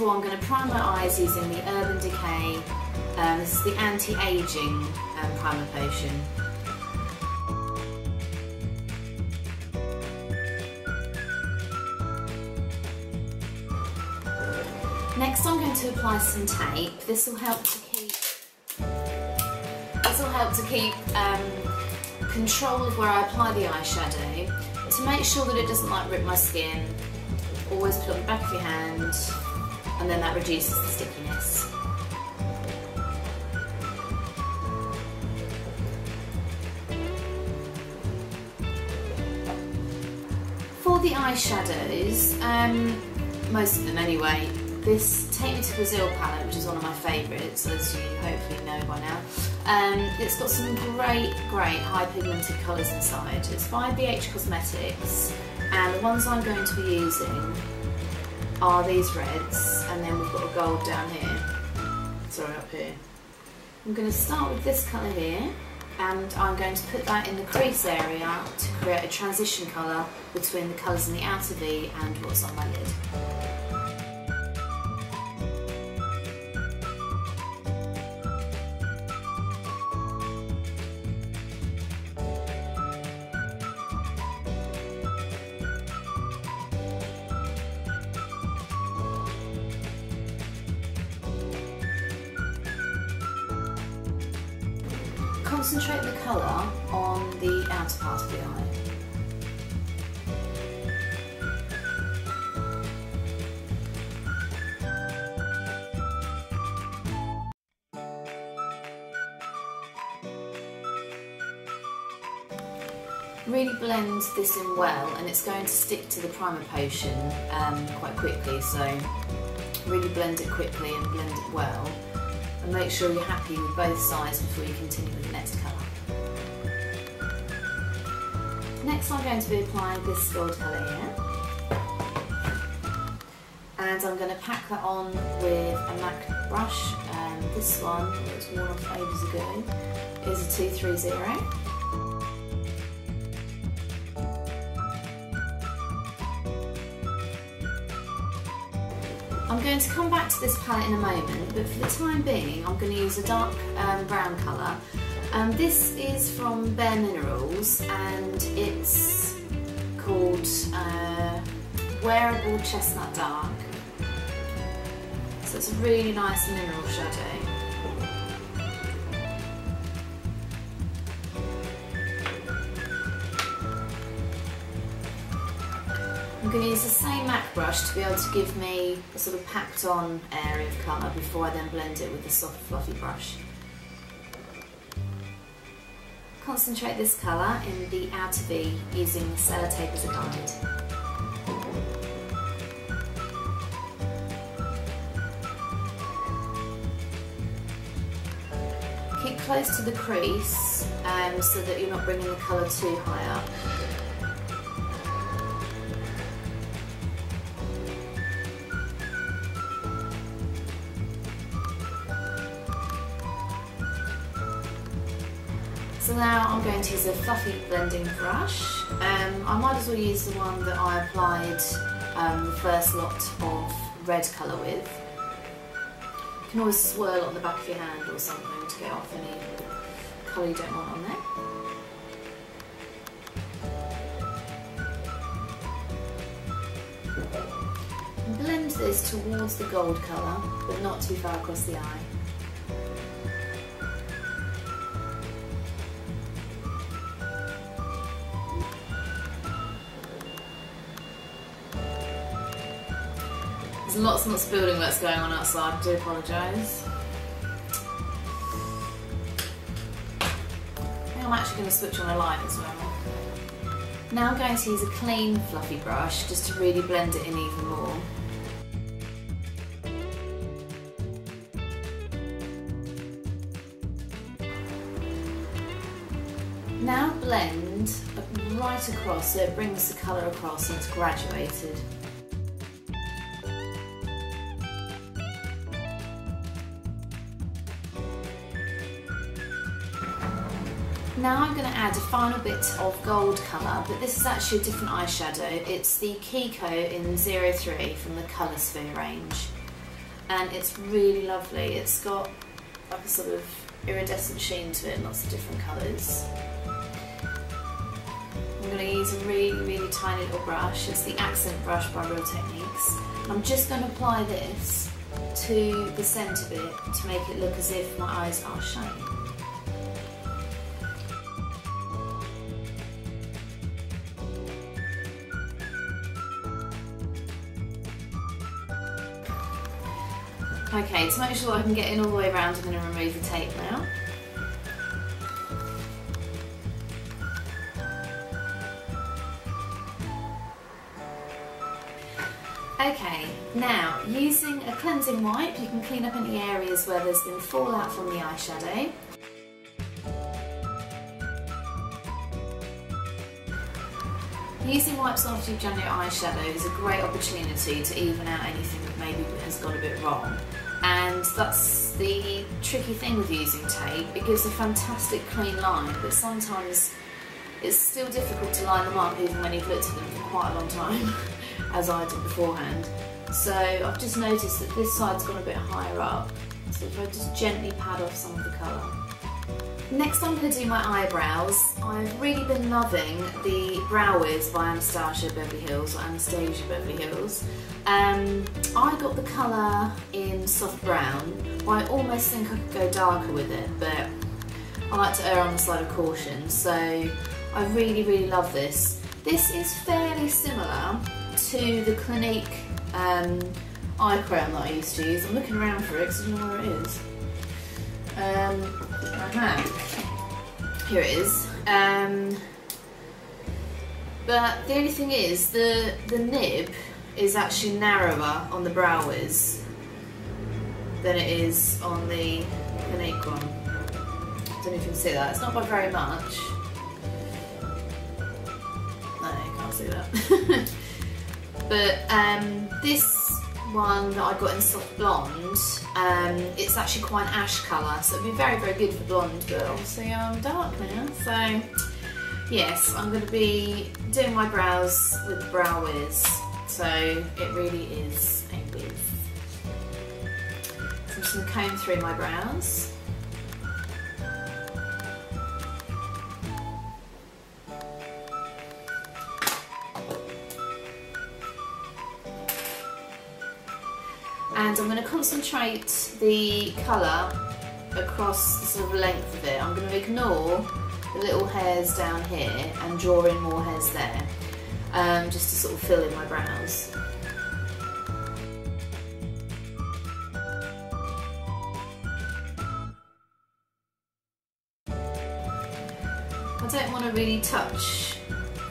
of all, I'm going to prime my eyes using the Urban Decay. This is the anti-aging primer potion. Next, I'm going to apply some tape. This will help to keep control of where I apply the eyeshadow. To make sure that it doesn't like rip my skin, always put it on the back of your hand, and then that reduces the stickiness. For the eyeshadows, most of them anyway, this Take Me to Brazil palette, which is one of my favourites, as you hopefully know by now, it's got some great high pigmented colours inside. It's by BH Cosmetics, and the ones I'm going to be using are these reds, and then we've got a gold down here, sorry, up here. I'm going to start with this colour here, and I'm going to put that in the crease area to create a transition colour between the colours in the outer V and what's on my lid. Concentrate the colour on the outer part of the eye. Really blend this in well, and it's going to stick to the primer potion quite quickly, so really blend it quickly and blend it well. And make sure you're happy with both sides before you continue with the next colour. Next, I'm going to be applying this gold colour here, and I'm going to pack that on with a MAC brush. This one, that was worn off ages ago, is a 230. I'm going to come back to this palette in a moment, but for the time being I'm going to use a dark brown colour. This is from Bare Minerals, and it's called Wearable Chestnut Dark. So it's a really nice mineral shadow. I'm going to use the same MAC brush to be able to give me a sort of packed on area of colour before I then blend it with the soft fluffy brush. Concentrate this colour in the outer V using the sellotape as a guide. Keep close to the crease so that you're not bringing the colour too high up. So now I'm going to use a fluffy blending brush. I might as well use the one that I applied the first lot of red colour with. You can always swirl it on the back of your hand or something to get off any colour you don't want on there. And blend this towards the gold colour, but not too far across the eye. There's lots and lots of building works going on outside, I do apologise. I think I'm actually going to switch on a light as well. Now I'm going to use a clean fluffy brush just to really blend it in even more. Now blend right across so it brings the colour across and it's graduated. Now I'm going to add a final bit of gold colour, but this is actually a different eyeshadow. It's the Kiko in 03 from the Coloursphere range. and it's really lovely. It's got like a sort of iridescent sheen to it and lots of different colours. I'm going to use a really tiny little brush. It's the accent brush by Real Techniques. I'm just going to apply this to the centre bit to make it look as if my eyes are shining. Okay, to make sure I can get in all the way around, I'm going to remove the tape now. Okay, now using a cleansing wipe you can clean up any areas where there's been fallout from the eyeshadow. Using wipes after you've done your eyeshadow is a great opportunity to even out anything that maybe has got a bit wrong. And that's the tricky thing with using tape. It gives a fantastic clean line, but sometimes it's still difficult to line them up even when you've looked at them for quite a long time, as I did beforehand. So I've just noticed that this side's gone a bit higher up, so if I just gently pad off some of the colour. Next I'm going to do my eyebrows. I've really been loving the Brow Wiz by Anastasia Beverly Hills, or Anastasia Beverly Hills. I got the colour in soft brown, but I almost think I could go darker with it, but I like to err on the side of caution, so I really love this. This is fairly similar to the Clinique eye crown that I used to use. I'm looking around for it because I don't know where it is. Here it is. But the only thing is, the nib is actually narrower on the Brow Wiz than it is on the Clinique one. I don't know if you can see that. It's not by very much. No, you can't see that. But this one that I got in soft blonde, it's actually quite an ash colour, so it'd be very good for blonde, but obviously I'm dark now, so yes, I'm going to be doing my brows with the Brow Wiz, so it really is a whiz. So I'm just going to comb through my brows. And I'm going to concentrate the colour across the sort of length of it. I'm going to ignore the little hairs down here and draw in more hairs there, just to sort of fill in my brows. I don't want to really touch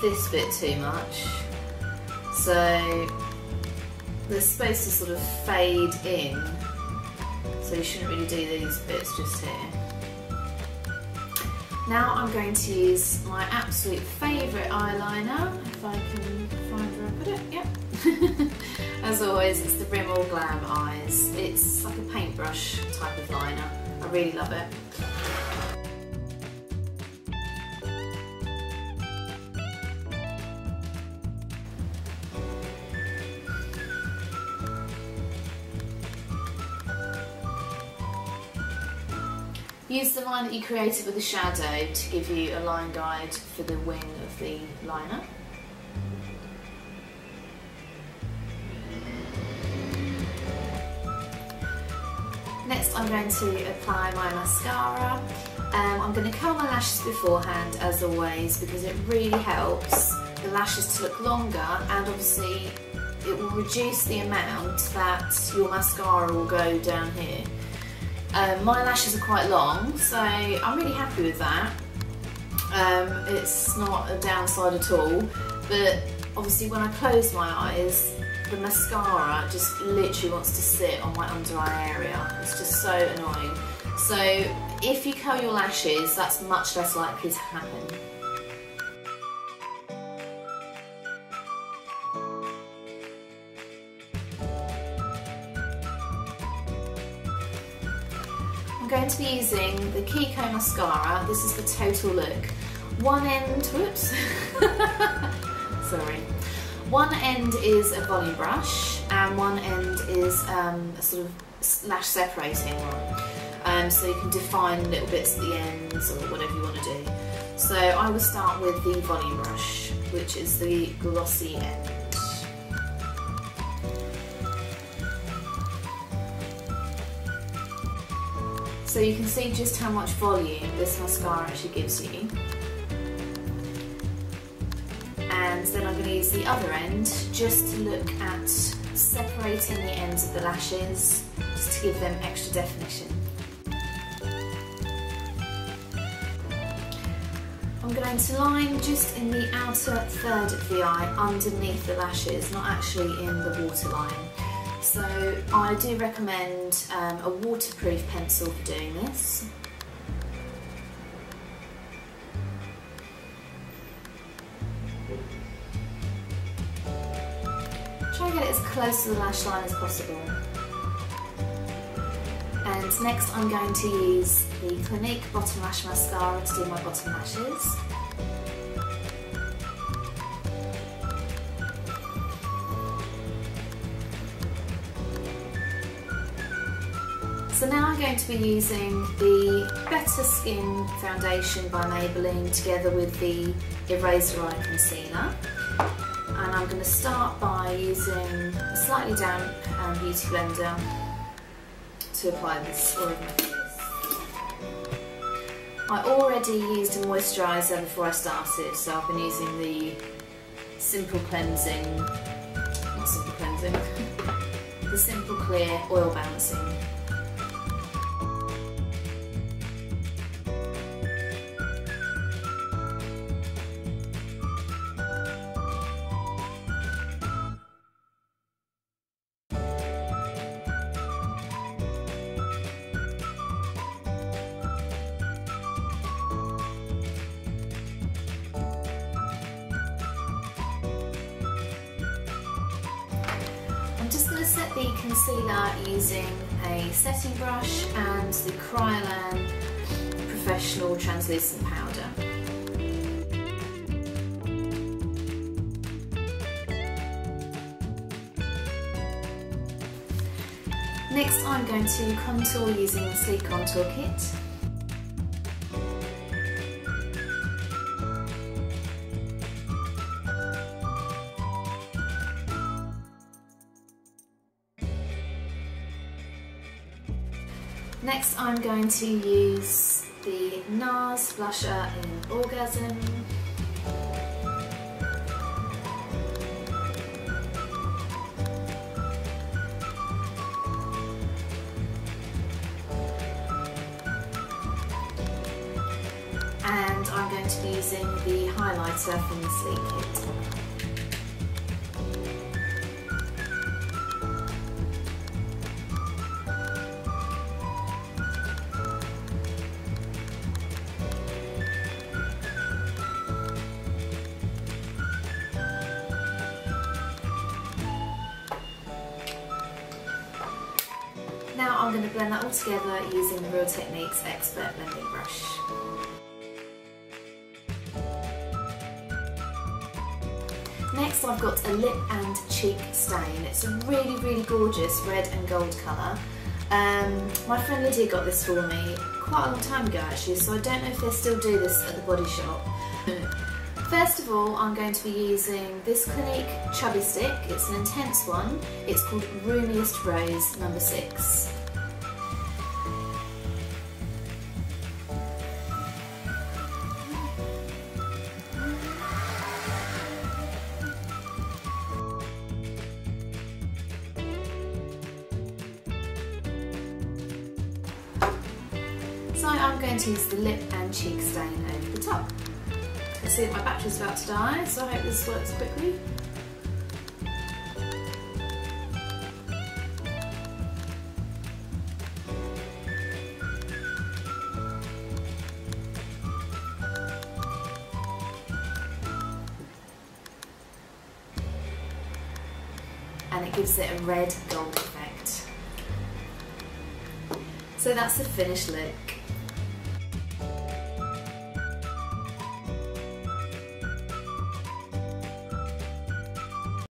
this bit too much, so they're supposed to sort of fade in, so you shouldn't really do these bits just here. Now I'm going to use my absolute favourite eyeliner, if I can find where I put it, yep. As always, it's the Rimmel Glam Eyes. It's like a paintbrush type of liner. I really love it. Use the line that you created with the shadow to give you a line guide for the wing of the liner. Next I'm going to apply my mascara. I'm going to curl my lashes beforehand, as always, because it really helps the lashes to look longer, and obviously it will reduce the amount that your mascara will go down here. My lashes are quite long, so I'm really happy with that. It's not a downside at all, but obviously when I close my eyes, the mascara just literally wants to sit on my under eye area. It's just so annoying. So if you curl your lashes, that's much less likely to happen. I'm going to be using the Kiko mascara. This is the Total Look. One end, whoops, sorry. One end is a volume brush and one end is a sort of lash separating one, so you can define little bits at the ends or whatever you want to do. So I will start with the volume brush, which is the glossy end. So you can see just how much volume this mascara actually gives you. And then I'm going to use the other end just to look at separating the ends of the lashes, just to give them extra definition. I'm going to line just in the outer third of the eye underneath the lashes, not actually in the waterline. So I do recommend a waterproof pencil for doing this. Try and get it as close to the lash line as possible. And next I'm going to use the Clinique Bottom Lash Mascara to do my bottom lashes. So now I'm going to be using the Better Skin Foundation by Maybelline together with the Eraser Eye Concealer. And I'm going to start by using a slightly damp beauty blender to apply this all over my face. I already used a moisturiser before I started, so I've been using the Simple Cleansing, not Simple Cleansing, the Simple Clear Oil Balancing. I'm just going to set the concealer using a setting brush and the enquirieslm Professional Translucent Powder. Next I'm going to contour using the Sleek Contour Kit. Next I'm going to use the NARS blusher in Orgasm. And I'm going to be using the highlighter from the Sleek Kit. Now I'm going to blend that all together using the Real Techniques Expert Blending Brush. Next I've got a lip and cheek stain. It's a really, really gorgeous red and gold colour. My friend Lydia got this for me quite a long time ago actually, so I don't know if they still do this at the Body Shop. First of all, I'm going to be using this Clinique Chubby Stick. It's an intense one. It's called Roomiest Rose number 6. So I'm going to use the lip and cheek stain over the top. I see that my battery's about to die, so I hope this works quickly. And it gives it a red gold effect. So that's the finished look.